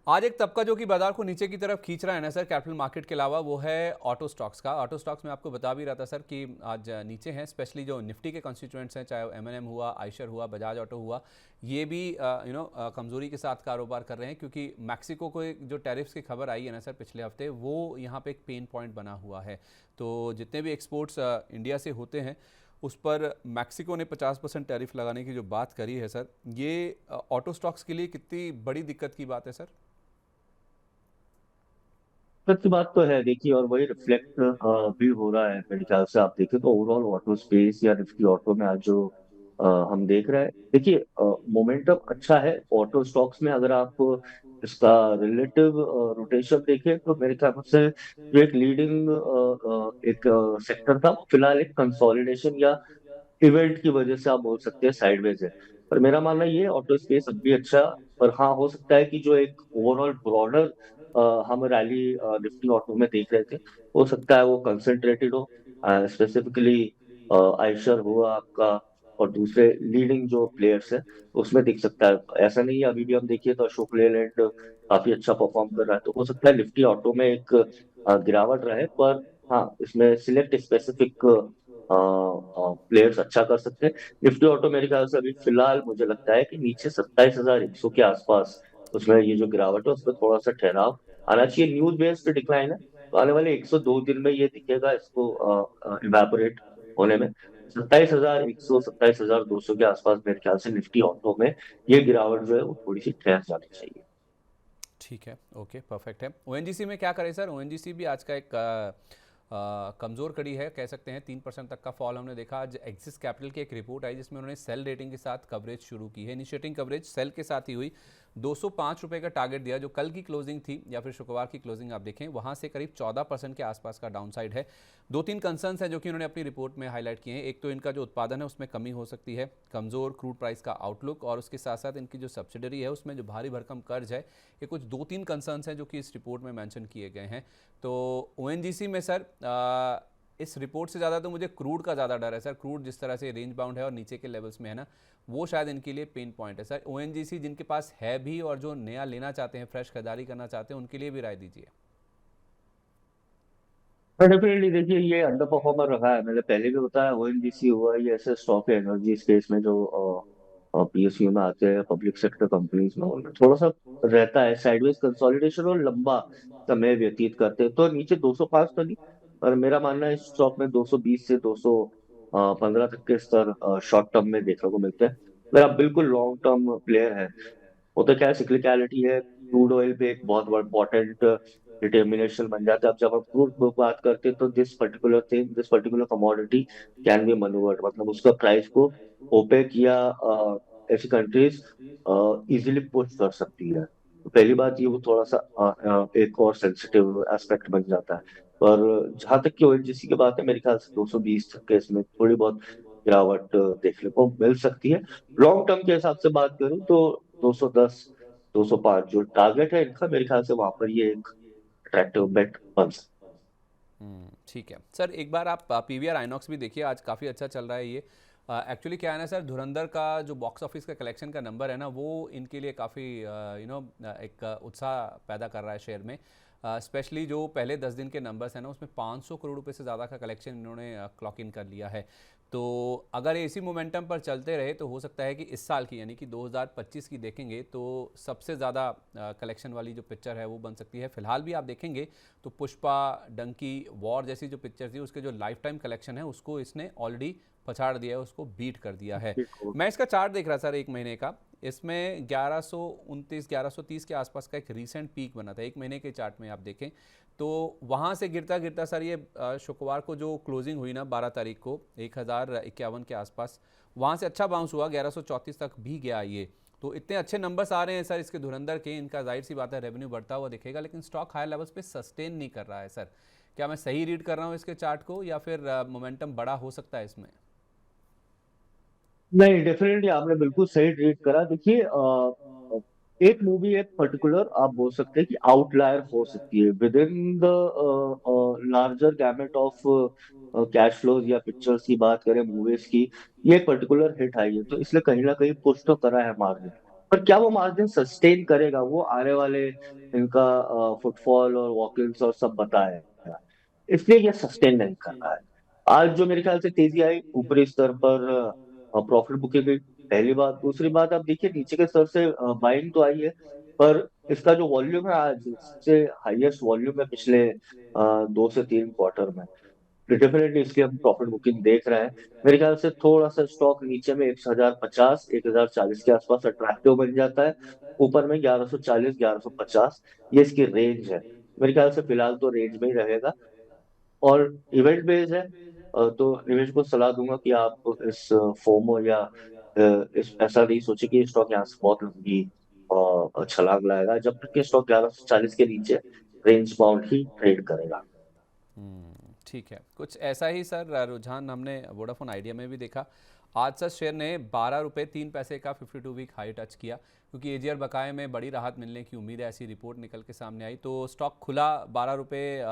आज एक तबका जो कि बाजार को नीचे की तरफ खींच रहा है ना सर, कैपिटल मार्केट के अलावा, वो है ऑटो स्टॉक्स का। ऑटो स्टॉक्स में आपको बता भी रहा था सर कि आज नीचे हैं, स्पेशली जो निफ्टी के कॉन्स्टिट्यूएंट्स हैं, चाहे एमएनएम हुआ, आयशर हुआ, बजाज ऑटो हुआ, ये भी कमजोरी के साथ कारोबार कर रहे हैं, क्योंकि मैक्सिको को एक जो टैरिफ्स की खबर आई है ना सर पिछले हफ्ते, वो यहाँ पे एक पेन पॉइंट बना हुआ है। तो जितने भी एक्सपोर्ट्स इंडिया से होते हैं उस पर मैक्सिको ने 50% टैरिफ लगाने की जो बात करी है सर, ये ऑटो स्टॉक्स के लिए कितनी बड़ी दिक्कत की बात है सर? सच बात तो है, देखिए, और वही रिफ्लेक्ट भी हो रहा है मेरे ख्याल से। आप देखें तो ओवरऑल ऑटो स्पेस या निफ्टी ऑटो में आज जो हम देख रहे हैं, देखिए, मोमेंटम अच्छा है ऑटो स्टॉक्स में। अगर आप इसका रिलेटिव रोटेशन देखें तो मेरे ख्याल से जो एक लीडिंग एक सेक्टर था, फिलहाल एक कंसोलिडेशन या इवेंट की वजह से आप बोल सकते हैं साइडवेज है। पर मेरा मानना ये है, ऑटो स्पेस अब भी अच्छा। पर हाँ, हो सकता है कि जो एक ओवरऑल ब्रॉडर हम रैली निफ्टी ऑटो में देख रहे थे, हो सकता है वो कंसंट्रेटेड हो, स्पेसिफिकली आयशर हुआ आपका और दूसरे लीडिंग जो प्लेयर्स हैं उसमें दिख सकता है। ऐसा नहीं है, अभी भी हम देखिए तो अशोक लेलैंड काफी अच्छा परफॉर्म कर रहा है, तो हो सकता है निफ्टी ऑटो में एक गिरावट रहे। पर हाँ, इसमें सिलेक्ट स्पेसिफिक प्लेयर्स अच्छा कर सकते हैं। निफ्टी ऑटो मेरे ख्याल से अभी फिलहाल मुझे लगता है कि नीचे 27,100 के आसपास उसमें ये जो गिरावट है उसमें थोड़ा सा ठहराव आना चाहिए। न्यूज बेस्ड डिक्लाइन है, तो आने वाले 102 दिन में ये दिखेगा इसको इवेपोरेट होने में। 27,100 27,200 के आसपास मेरे ख्याल से निफ्टी ऑटो में ये गिरावट जो है वो थोड़ी सी ठहर जानी चाहिए। ठीक है, ओके, परफेक्ट है। ओएनजीसी में क्या करें सर? ओएनजीसी भी आज का एक कमज़ोर कड़ी है, कह सकते हैं। 3% तक का फॉल हमने देखा। आज एक्सिस कैपिटल की एक रिपोर्ट आई जिसमें उन्होंने सेल रेटिंग के साथ कवरेज शुरू की है। इनिशिएटिंग कवरेज सेल के साथ ही हुई। 205 रुपये का टारगेट दिया, जो कल की क्लोजिंग थी या फिर शुक्रवार की क्लोजिंग आप देखें, वहाँ से करीब 14% के आसपास का डाउनसाइड है। दो तीन कंसर्न्स हैं जो कि उन्होंने अपनी रिपोर्ट में हाईलाइट किए हैं। एक तो इनका जो उत्पादन है उसमें कमी हो सकती है, कमज़ोर क्रूड प्राइस का आउटलुक, और उसके साथ साथ इनकी जो सब्सिडरी है उसमें जो भारी भरकम कर्ज है। ये कुछ दो तीन कंसर्न्स हैं जो कि इस रिपोर्ट में मेंशन किए गए हैं। तो ओएनजीसी में सर, इस रिपोर्ट से ज़्यादा तो मुझे क्रूड का ज़्यादा डर है सर। क्रूड जिस तरह से रेंज बाउंड है और नीचे के लेवल्स में है ना, वो शायद इनके लिए पेन पॉइंट है सर। ओएनजीसी जिनके पास है भी और जो नया लेना चाहते हैं, फ्रेश खरीदारी करना चाहते हैं, उनके लिए भी राय दीजिए। डेफिनेटली, देखिए, ये अंडर परफॉर्मर रहा है। मैंने पहले भी बताया, ओएनजीसी हुआ, ये ऐसे स्टॉक है एनर्जी स्पेस में जो पीएसयू में आते हैं, पब्लिक सेक्टर कंपनीज में, उनमें थोड़ा सा रहता है साइडवेज कंसोलिडेशन और लंबा समय व्यतीत करते हैं। तो नीचे 205 तो नहीं, पर मेरा मानना है इस स्टॉक में 220 से 215 तक के स्तर शॉर्ट टर्म में देखने को मिलते हैं। अगर आप बिल्कुल लॉन्ग टर्म प्लेयर है, वो तो क्या सिक्लिकलिटी है, क्रूड ऑयल पे एक बहुत बड़ा इंपॉर्टेंट डिटर्मिनेशन बन जाता है। अब जब हम क्रूड पे बात करते हैं तो this particular commodity can be manoeuvred, मतलब उसका प्राइस को ओपेक या ऐसी कंट्रीज इजीली पुश कर सकती है। तो पहली बात ये, वो थोड़ा सा एक और सेंसिटिव एस्पेक्ट बन जाता है। पर जहां तक कि ओएनजीसी की बात है, मेरे ख्याल से 220 तक के इसमें थोड़ी बहुत गिरावट देखने को मिल सकती है। लॉन्ग टर्म के हिसाब से बात करूं तो 210 205 जो टारगेट है इनका, मेरे ख्याल से वहां पर ये एक अट्रैक्टिव बेट बन सकता ठीक है सर, एक बार आप पीवीआर आइनॉक्स भी देखिए, आज काफ़ी अच्छा चल रहा है ये। एक्चुअली क्या है ना सर, धुरंधर का जो बॉक्स ऑफिस का कलेक्शन का नंबर है ना, वो इनके लिए काफ़ी एक उत्साह पैदा कर रहा है शेयर में। स्पेशली जो पहले 10 दिन के नंबर्स हैं ना, उसमें 500 करोड़ रुपए से ज़्यादा का कलेक्शन इन्होंने क्लॉक इन कर लिया है। तो अगर ये इसी मोमेंटम पर चलते रहे तो हो सकता है कि इस साल की, यानी कि 2025 की देखेंगे तो सबसे ज़्यादा कलेक्शन वाली जो पिक्चर है वो बन सकती है। फिलहाल भी आप देखेंगे तो पुष्पा, डंकी, वॉर जैसी जो पिक्चर थी, उसके जो लाइफ टाइम कलेक्शन है उसको इसने ऑलरेडी पछाड़ दिया है, उसको बीट कर दिया है। है। मैं इसका चार्ट देख रहा सर एक महीने का, इसमें 1129 1130 के आसपास का एक रीसेंट पीक बना था। एक महीने के चार्ट में आप देखें तो वहाँ से गिरता गिरता सर, ये शुक्रवार को जो क्लोजिंग हुई ना 12 तारीख को 1051 के आसपास, वहाँ से अच्छा बाउंस हुआ, 1134 तक भी गया ये। तो इतने अच्छे नंबर्स आ रहे हैं सर इसके धुरंधर के, इनका जाहिर सी बात है रेवेन्यू बढ़ता हुआ दिखेगा, लेकिन स्टॉक हाई लेवल्स पे सस्टेन नहीं कर रहा है सर। क्या मैं सही रीड कर रहा हूँ इसके चार्ट को, या फिर मोमेंटम बड़ा हो सकता है इसमें? नहीं, डेफिनेटली आपने बिल्कुल सही ट्रीट करा। देखिए, एक मूवी एक पर्टिकुलर आप बोल सकते हैं कि आउटलायर हो सकती है with in the larger gamete of cash flows या पिक्चर्स की बात करें मूवीज की। ये एक पर्टिकुलर हिट आई है तो इसलिए कहीं ना कहीं पुश तो करा है मार्केट। पर क्या वो मार्जिन सस्टेन करेगा, वो आने वाले इनका फुटफॉल और वॉक-इन्स और सब बताएगा। इसलिए ये सस्टेन नहीं कर रहा है। आज जो मेरे ख्याल से तेजी आई ऊपरी स्तर पर प्रॉफिट बुकिंग की पहली बात, दूसरी बात आप देखिए नीचे के स्तर से बाइंग तो आई है, पर इसका जो वॉल्यूम है आज इससे हाईएस्ट वॉल्यूम है पिछले 2 से 3 क्वार्टर में। डेफिनेटली इसलिए हम प्रॉफिट बुकिंग देख रहे हैं। मेरे ख्याल से थोड़ा सा स्टॉक नीचे में 1050 1040 के आसपास अट्रैक्टिव बन जाता है, ऊपर में 1140 1150 ये इसकी रेंज है। मेरे ख्याल से फिलहाल तो रेंज में ही रहेगा। और इवेंट बेस्ड है, तो निवेश को सलाह दूंगा कि आप इस फोमो या इस ऐसा नहीं सोचे कि स्टॉक यहाँ से बहुत लंबी छलांग लगाएगा। जब तक कि स्टॉक 1140 के नीचे रेंज बाउंड ही ट्रेड करेगा। ठीक है, कुछ ऐसा ही सर रुझान हमने वोडाफोन आइडिया में भी देखा। आज सर शेयर ने 12 रुपये 3 पैसे का 52 वीक हाई टच किया, क्योंकि एजीआर बकाये में बड़ी राहत मिलने की उम्मीद है, ऐसी रिपोर्ट निकल के सामने आई। तो स्टॉक खुला 11 रुपये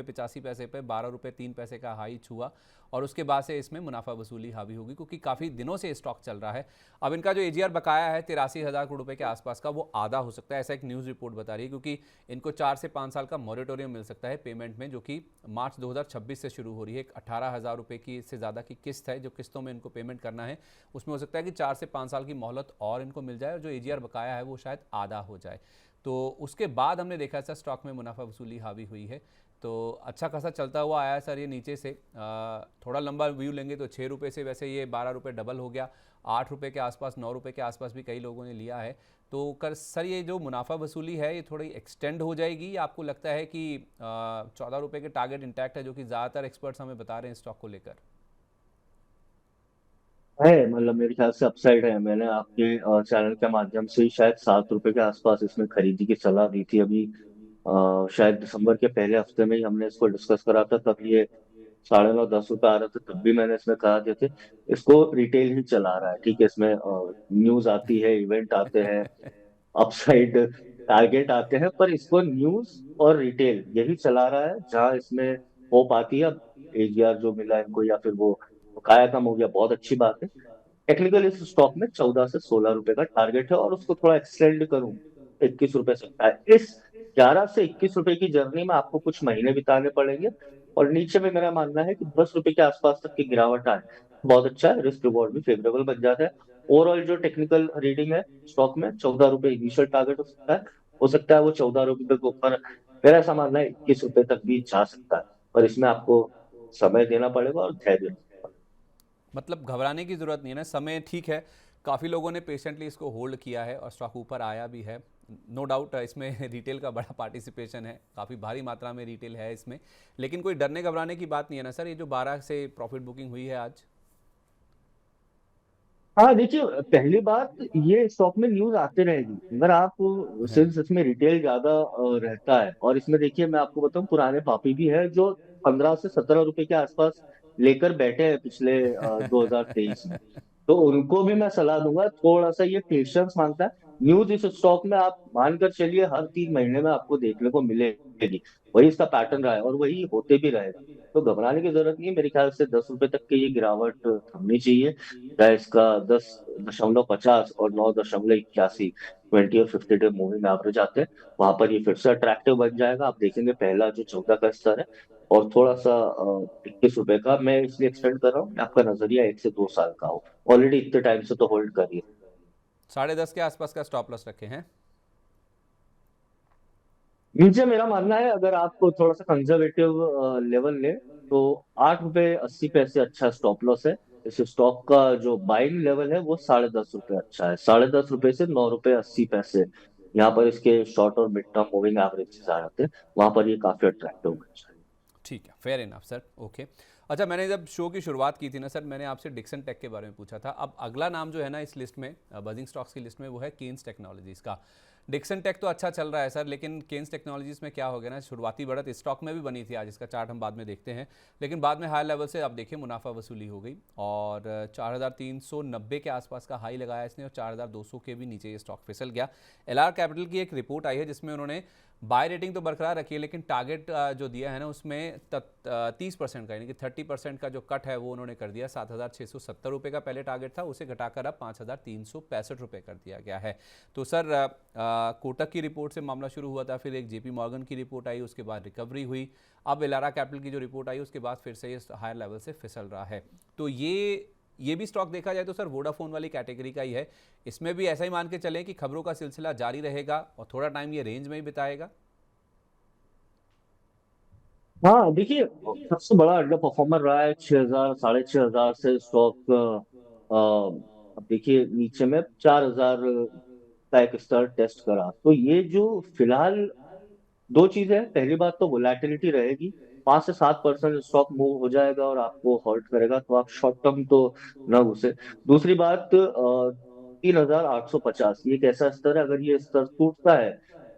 85 पैसे पे, 12 रुपये 3 पैसे का हाई छुआ, और उसके बाद से इसमें मुनाफा वसूली हावी होगी, क्योंकि काफ़ी दिनों से स्टॉक चल रहा है। अब इनका जो एजीआर बकाया है 83,000 करोड़ रुपए के आसपास का, वो आधा हो सकता है, ऐसा एक न्यूज़ रिपोर्ट बता रही है, क्योंकि इनको 4 से 5 साल का मॉरेटोरियम मिल सकता है पेमेंट में, जो कि मार्च 2026 से शुरू हो रही है। एक 18,000 रुपये की से ज़्यादा की किस्त है जो किस्तों में इनको पेमेंट करना है, उसमें हो सकता है कि 4 से 5 साल की मोहलत और इनको मिल जाए, और जो एजीआर बकाया है वो शायद आधा हो जाए। तो उसके बाद हमने देखा सर स्टॉक में मुनाफा वसूली हावी हुई है, तो अच्छा खासा चलता हुआ आया सर ये नीचे से। थोड़ा लंबा व्यू लेंगे तो 6 रुपये से वैसे ये 12 रुपये डबल हो गया, 8 रुपये के आसपास 9 रुपये के आसपास भी कई लोगों ने लिया है। तो कर सर ये जो मुनाफा वसूली है ये थोड़ी एक्सटेंड हो जाएगी, या आपको लगता है कि 14 रुपये के टारगेट इंटैक्ट है, जो कि ज़्यादातर एक्सपर्ट्स हमें बता रहे हैं स्टॉक को लेकर? है, मतलब मेरे ख्याल से अपसाइड है। मैंने आपके चैनल के माध्यम से ही शायद 7 रुपए के आसपास इसमें खरीदी की सलाह दी थी। अभी शायद दिसंबर के पहले हफ्ते में ही हमने इसको डिस्कस करा था, तब ये 9.5 10 रुपए आ रहे थे, तब भी मैंने इसमें कहा दिए थे। इसको रिटेल ही चला रहा है, ठीक है। इसमें न्यूज आती है, इवेंट आते हैं, अपसाइड टारगेट आते हैं, पर इसको न्यूज और रिटेल यही चला रहा है जहां इसमें हो पाती है। अब एजीआर जो मिला इनको या फिर वो बकाया कम हो गया, बहुत अच्छी बात है। टेक्निकल इस स्टॉक में 14 से 16 रुपए का टारगेट है, और उसको थोड़ा एक्सटेंड करूं 21 रुपए सकता है। इस 11 से 21 रुपए की जर्नी में आपको कुछ महीने बिताने पड़ेंगे, और नीचे में मेरा मानना है कि 10 रुपए के आसपास तक की गिरावट आए बहुत अच्छा है, रिस्क रिवॉर्ड भी फेवरेबल बन जाता है। ओवरऑल जो टेक्निकल रीडिंग है स्टॉक में 14 रुपए इनिशियल टारगेट हो सकता है वो 14 रुपए के ऊपर, मेरा ऐसा मानना है 21 रुपए तक भी जा सकता है। पर इसमें आपको समय देना पड़ेगा और धैर्य। मतलब घबराने की ज़रूरत नहीं है ना, समय ठीक है। काफ़ी लोगों ने पेशेंटली इसको होल्ड किया है और स्टॉक ऊपर आया भी है। नो डाउट इसमें रिटेल का बड़ा पार्टिसिपेशन है, काफ़ी भारी मात्रा में रिटेल है इसमें, लेकिन कोई डरने घबराने की बात नहीं है ना सर, ये जो 12 से प्रॉफिट बुकिंग हुई है आज? हाँ देखिए, पहली बात ये स्टॉक में न्यूज आते रहेगी अगर आप, है। सिंस इसमें रिटेल ज्यादा रहता है। और इसमें देखिए मैं आपको बताऊं, पुराने पापी भी है जो 15 से 17 रुपए के आसपास लेकर बैठे हैं पिछले 2023 में। तो उनको भी मैं सलाह दूंगा, थोड़ा सा ये पेशेंस मांगता है। न्यूज इस स्टॉक में आप मानकर चलिए हर 3 महीने में आपको देखने को मिलेगी। वही इसका पैटर्न रहा है और वही होते भी रहेगा। तो घबराने की जरूरत नहीं है। मेरे ख्याल से 10 रुपए तक की ये गिरावट थमनी चाहिए, चाहे इसका 10.50 और 9.81 20 और 50 डे मूविंग एवरेज आते हैं, वहां पर ये फिर से अट्रैक्टिव बन जाएगा। आप देखेंगे पहला जो 14 का स्तर है, और थोड़ा सा 21 रुपए का मैं इसलिए एक्सटेंड कर रहा हूँ कि आपका नजरिया 1 से 2 साल का हो। ऑलरेडी इतने टाइम से तो होल्ड करिए। 10:30 के आसपास का स्टॉप लॉस रखे हैं। नीचे मेरा मानना है अगर आपको थोड़ा सा कंजर्वेटिव लेवल ले, तो 8 रुपए 80 पैसे अच्छा स्टॉप लॉस है। इस स्टॉक का जो बाइंग लेवल है वो 10.5 रुपए अच्छा है। 10.5 रुपए से 9 रुपए 80 पैसे यहाँ पर इसके शॉर्ट और मिड टर्म मूविंग एवरेजेस आ जाते हैं, वहां पर ये काफी अट्रैक्टिव बन जाए। ठीक है, फेयर इनफ सर, ओके। अच्छा, मैंने जब शो की शुरुआत की थी ना सर, मैंने आपसे डिक्सन टेक के बारे में पूछा था। अब अगला नाम जो है ना इस लिस्ट में, बजिंग स्टॉक्स की लिस्ट में, वो है केन्स टेक्नोलॉजीज का। डिक्सन टेक तो अच्छा चल रहा है सर, लेकिन केन्स टेक्नोलॉजीज में क्या हो गया ना, शुरुआती बढ़त स्टॉक में भी बनी थी, आज इसका चार्ट हम बाद में देखते हैं, लेकिन बाद में हाई लेवल से आप देखिए मुनाफा वसूली हो गई, और 4,390 के आसपास का हाई लगाया इसने, और 4,200 के भी नीचे ये स्टॉक फिसल गया। एलआर कैपिटल की एक रिपोर्ट आई है जिसमें उन्होंने बाय रेटिंग तो बरकरार रखी है, लेकिन टारगेट जो दिया है ना उसमें 30% का, यानी कि 30% का जो कट है वो उन्होंने कर दिया। 7,670 रुपये का पहले टारगेट था, उसे घटाकर अब 5,365 रुपये कर दिया गया है। तो सर कोटक की रिपोर्ट से मामला शुरू हुआ था, फिर एक जेपी मॉर्गन की रिपोर्ट आई, उसके बाद रिकवरी हुई, अब एलारा कैपिटल की जो रिपोर्ट आई उसके बाद फिर से ये हायर लेवल से फिसल रहा है। तो ये भी स्टॉक देखा जाए तो सर वोडाफोन वाली कैटेगरी का ही है। इसमें भी ऐसा ही मान के चलें कि खबरों का सिलसिला जारी रहेगा और थोड़ा टाइम ये रेंज में ही बिताएगा। हाँ देखिए, सबसे बड़ा अंडर परफॉर्मर रहा है 6,000 6,500 से स्टॉक। अब देखिए नीचे में 4,000 का एक स्तर टेस्ट करा, तो ये जो फिलहाल दो चीजें हैं। पहली बात तो वोलेटिलिटी रहेगी, 5 से 7% स्टॉक मूव हो जाएगा और आपको हर्ट करेगा, तो आप शॉर्ट टर्म तो न घुसे। दूसरी बात 3,850 ये एक ऐसा स्तर है, अगर ये स्तर टूटता है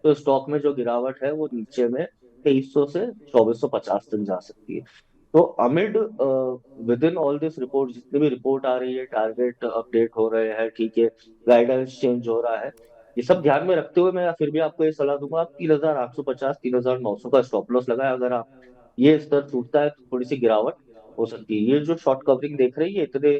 तो स्टॉक में जो गिरावट है वो नीचे में 2,300 से 2,450 तक जा सकती है। तो amid with in all this report, जितनी भी रिपोर्ट आ रही है, टारगेट अपडेट हो रहे हैं, ठीक है, गाइडेंस चेंज हो रहा है, ये सब ध्यान में रखते हुए मैं फिर भी आपको ये सलाह दूंगा, आप 3,850 3,900 का स्टॉप लॉस लगाए। अगर आप ये स्तर टूटता है तो थोड़ी सी गिरावट हो सकती है। ये जो शॉर्ट कवरिंग देख रही है, इतने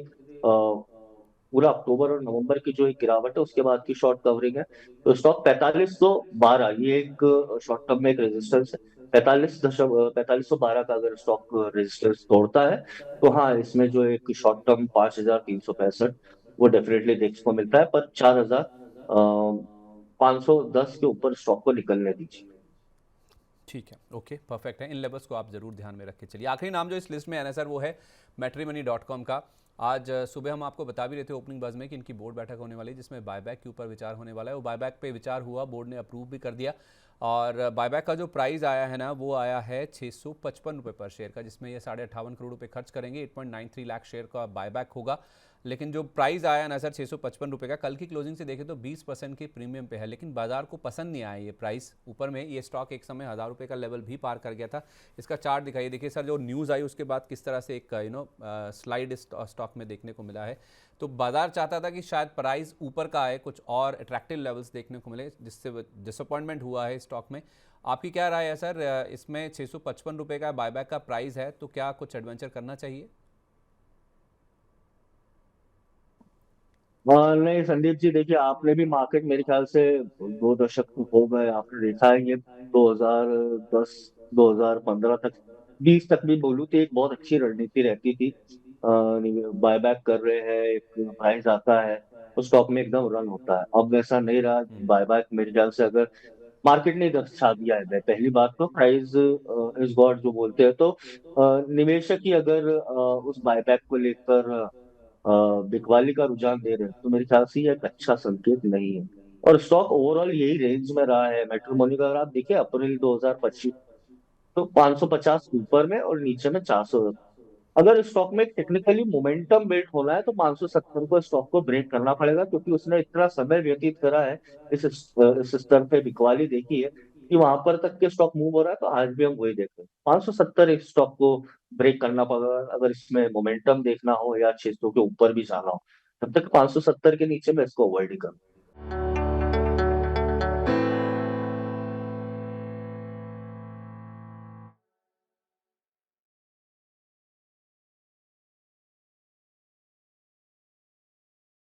पूरा अक्टूबर और नवंबर की जो एक गिरावट है उसके बाद की शॉर्ट कवरिंग है। तो स्टॉक 4512 ये एक शॉर्ट टर्म में एक रेजिस्टेंस है। 4512 का अगर स्टॉक रेजिस्टेंस तोड़ता है तो हाँ, इसमें जो एक शॉर्ट टर्म 5,365 वो डेफिनेटली देखने को मिलता है, पर 4,510 के ऊपर स्टॉक को निकलने दीजिए। ठीक है, ओके, परफेक्ट है। इन लेवल्स को आप जरूर ध्यान में रख के चलिए। आखिरी नाम जो इस लिस्ट में है ना सर वो है मैट्रीमनी.com का। आज सुबह हम आपको बता भी रहे थे ओपनिंग बज में कि इनकी बोर्ड बैठक होने वाली है जिसमें बायबैक के ऊपर विचार होने वाला है। वो बायबैक पे विचार हुआ, बोर्ड ने अप्रूव भी कर दिया, और बायबैक का जो प्राइस आया है ना वो आया है 655 रुपये पर शेयर का, जिसमें ये 58.5 करोड़ रुपये खर्च करेंगे। 8.93 लाख शेयर का बायबैक होगा। लेकिन जो प्राइस आया ना सर 655 रुपये का, कल की क्लोजिंग से देखें तो 20% के प्रीमियम पे है, लेकिन बाजार को पसंद नहीं आया ये प्राइस। ऊपर में ये स्टॉक एक समय 1,000 रुपये का लेवल भी पार कर गया था। इसका चार्ट दिखाइए, देखिए सर जो न्यूज़ आई उसके बाद किस तरह से एक स्लाइड स्टॉक में देखने को मिला है। तो बाजार चाहता था कि शायद प्राइस ऊपर का आए, कुछ और अट्रैक्टिव लेवल्स देखने को मिले, जिससे डिसअपॉइंटमेंट हुआ है स्टॉक में। आपकी क्या राय है सर, इसमें 655 रुपये का बायबैक का प्राइस है तो क्या कुछ एडवेंचर करना चाहिए? नहीं संदीप जी, देखिए आपने भी मार्केट मेरे ख्याल से 2 दशक तो हो गए, आपने देखा है ये 2010 2015 तक, 20 तक भी बोलूँ तो एक बहुत अच्छी रणनीति रहती थी। बायबैक कर रहे हैं, एक प्राइस आता है तो स्टॉक में एकदम रन होता है। अब वैसा नहीं रहा। बायबैक मेरे ख्याल से अगर मार्केट ने दर्शा दिया है, पहली बात तो प्राइस इज गॉड जो बोलते हैं, तो निवेशक ही अगर उस बायबैक को लेकर बिकवाली का रुझान दे रहे हैं तो मेरे ख्याल से ये एक अच्छा संकेत नहीं है। और स्टॉक ओवरऑल यही रेंज में रहा है। मेट्रोमोनी का अगर आप देखिए अप्रैल 2025 तो 550 ऊपर में और नीचे में 400। अगर स्टॉक में टेक्निकली मोमेंटम बिल्ड होना है तो 570 को स्टॉक को ब्रेक करना पड़ेगा, क्योंकि उसने इतना समय व्यतीत करा है इस स्तर पे बिकवाली देखी है कि वहां पर तक के स्टॉक मूव हो रहा है। तो आज भी हम वही देख रहे हैं, 570 एक स्टॉक को ब्रेक करना पड़ेगा अगर इसमें मोमेंटम देखना हो या 600 के ऊपर भी जाना हो। तब तक 570 के नीचे में इसको अवॉइड ही करना।